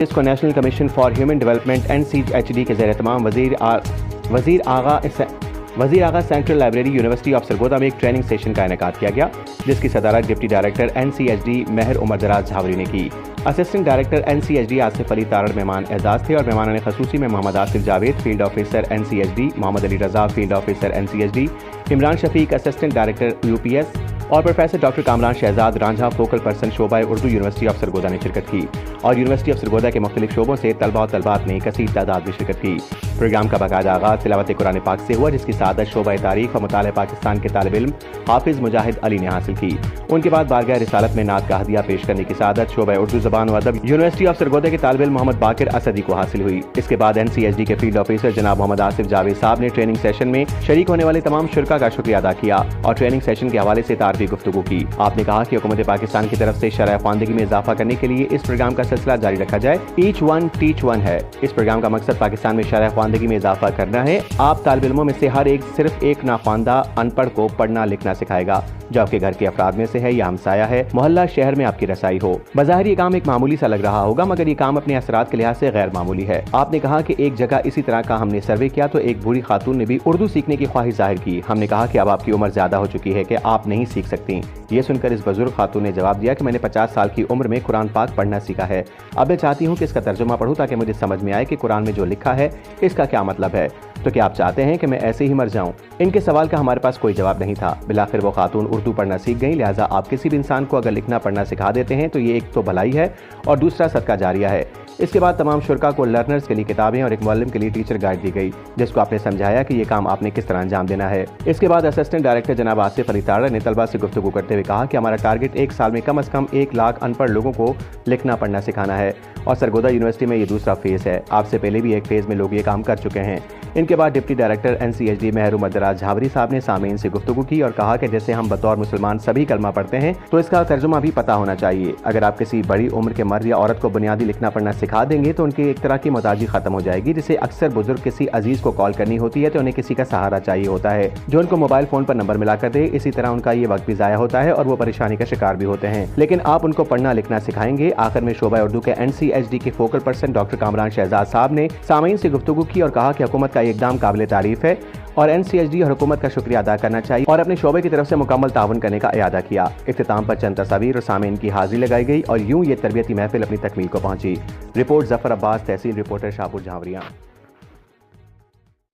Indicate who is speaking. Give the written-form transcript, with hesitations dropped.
Speaker 1: اس کو national commission for human development NCHD کے زیر اہتمام Wazir Agha central library university of Sargodha میں ایک ٹریننگ سیشن کا انعقاد کیا گیا، جس کی صدارت ڈپٹی ڈائریکٹر NCHD مہر عمر دراز جھاوری نے کی۔ Assistant director NCHD Asif Ali Tarar مہمان اعزاز تھے اور مہمانان خصوصی میں Muhammad Asif Javed field officer NCHD، Muhammad Ali Raza field officer NCHD، Imran Shafiq assistant director UPS اور professor doctor Kamran Shahzad Ranjha focal person شعبہ اردو یونیورسٹی آف سرگودا نے شرکت کی اور یونیورسٹی آف سرگودا کے مختلف شعبوں سے طلباء و طالبات نے کثیر تعداد میں شرکت کی۔ پروگرام کا باقاعدہ آغاز تلاوت قرآن پاک سے ہوا، جس کی سعادت شعبہ تاریخ و مطالعہ پاکستان کے طالب علم حافظ مجاہد علی نے حاصل کی۔ ان کے بعد بارگاہ رسالت میں نعت کا ہدیہ پیش کرنے کی سعادت شعبہ اردو زبان و ادب یونیورسٹی آف سرگودا کے طالب علم محمد باقر اسدی کو حاصل ہوئی۔ اس کے بعد NCHD کے فیلڈ آفیسر جناب محمد آصف جاوید صاحب نے ٹریننگ سیشن میں شریک ہونے والے تمام شرکاء کا شکریہ ادا کیا اور ٹریننگ سیشن کے حوالے سے تعارفی گفتگو کی۔ آپ نے کہا کہ حکومت پاکستان کی طرف سے شرح خواندگی میں اضافہ کرنے کے لیے اس پروگرام کا سلسلہ جاری رکھا جائے۔ ایچ ون ٹیچ ون ہے۔ اس پروگرام کا مقصد پاکستان میں شرح خواندگی میں اضافہ کرنا ہے۔ آپ طالب علموں میں سے ہر ایک صرف ایک ناخواندہ ان پڑھ کو پڑھنا لکھنا سکھائے گا جو آپ کے گھر کے افراد میں سے ہے یا ہمسایہ ہے، محلہ شہر میں آپ کی رسائی ہو۔ بظاہر یہ کام ایک معمولی سا لگ رہا ہوگا، مگر یہ کام اپنے اثرات کے لحاظ سے غیر معمولی ہے۔ آپ نے کہا کہ ایک جگہ اسی طرح کا ہم نے سروے کیا تو ایک بوڑھی خاتون نے بھی اردو سیکھنے کی خواہش ظاہر کی۔ ہم نے کہا کہ اب آپ کی عمر زیادہ ہو چکی ہے کہ آپ نہیں سیکھ سکتی۔ یہ سن کر اس بزرگ خاتون نے جواب دیا کہ میں نے 50 سال کی عمر میں قرآن پاک پڑھنا سیکھا ہے، اب میں چاہتی ہوں کہ اس کا ترجمہ پڑھوں تاکہ مجھے سمجھ میں آئے کہ قرآن میں جو لکھا ہے اس کا کیا مطلب ہے۔ تو کیا آپ چاہتے ہیں کہ میں ایسے ہی مر جاؤں؟ ان کے سوال کا ہمارے پاس کوئی جواب نہیں تھا۔ بالآخر وہ خاتون اردو پڑھنا سیکھ گئیں، لہٰذا آپ کسی بھی انسان کو اگر لکھنا پڑھنا سکھا دیتے ہیں تو یہ ایک تو بھلائی ہے اور دوسرا صدقہ جاریہ ہے۔ اس کے بعد تمام شرکاء کو لرنرز کے لیے کتابیں اور ایک معلم کے لیے ٹیچر گائیڈ دی گئی، جس کو آپ نے سمجھایا کہ یہ کام آپ نے کس طرح انجام دینا ہے۔ اس کے بعد اسسٹنٹ ڈائریکٹر جناب آصف علی تارڑ نے طلباء سے گفتگو کرتے ہوئے کہا کہ ہمارا ٹارگٹ ایک سال میں کم از کم 1 لاکھ ان پڑھ لوگوں کو لکھنا پڑھنا سکھانا ہے اور سرگودا یونیورسٹی میں یہ دوسرا فیز ہے۔ آپ سے پہلے بھی ایک فیز میں لوگ یہ کام کر چکے ہیں۔ ان کے بعد ڈپٹی ڈائریکٹر NCHD مہر عمر دراز جھاوری صاحب نے سامعین سے گفتگو کی اور کہا کہ جیسے ہم بطور مسلمان سبھی کلمہ پڑھتے ہیں تو اس کا ترجمہ بھی پتہ ہونا چاہیے۔ اگر آپ کسی بڑی عمر کے مرد یا عورت کو بنیادی لکھنا پڑھنا سکھا دیں گے تو ان کی ایک طرح کی محتاجی ختم ہو جائے گی، جسے اکثر بزرگ کسی عزیز کو کال کرنی ہوتی ہے تو انہیں کسی کا سہارا چاہیے ہوتا ہے جو ان کو موبائل فون پر نمبر ملا کر دے۔ اسی طرح ان کا یہ وقت بھی ضائع ہوتا ہے اور وہ پریشانی کا شکار بھی ہوتے ہیں، لیکن آپ ان کو پڑھنا لکھنا سکھائیں گے۔ آخر میں شعبہ اردو کے NCHD کے focal person doctor Kamran Shahzad صاحب نے سامعین سے گفتگو کی اور کہا کہ حکومت کا یہ اقدام قابل تعریف ہے اور NCHD اور حکومت کا شکریہ ادا کرنا چاہیے اور اپنے شعبے کی طرف سے مکمل تعاون کرنے کا اعادہ کیا۔ اختتام پر چند تصاویر اور سامعین کی حاضری لگائی گئی اور یوں یہ تربیتی محفل اپنی تکمیل کو پہنچی۔ رپورٹ ظفر عباس، تحصیل رپورٹر شاہپور جھاوریاں۔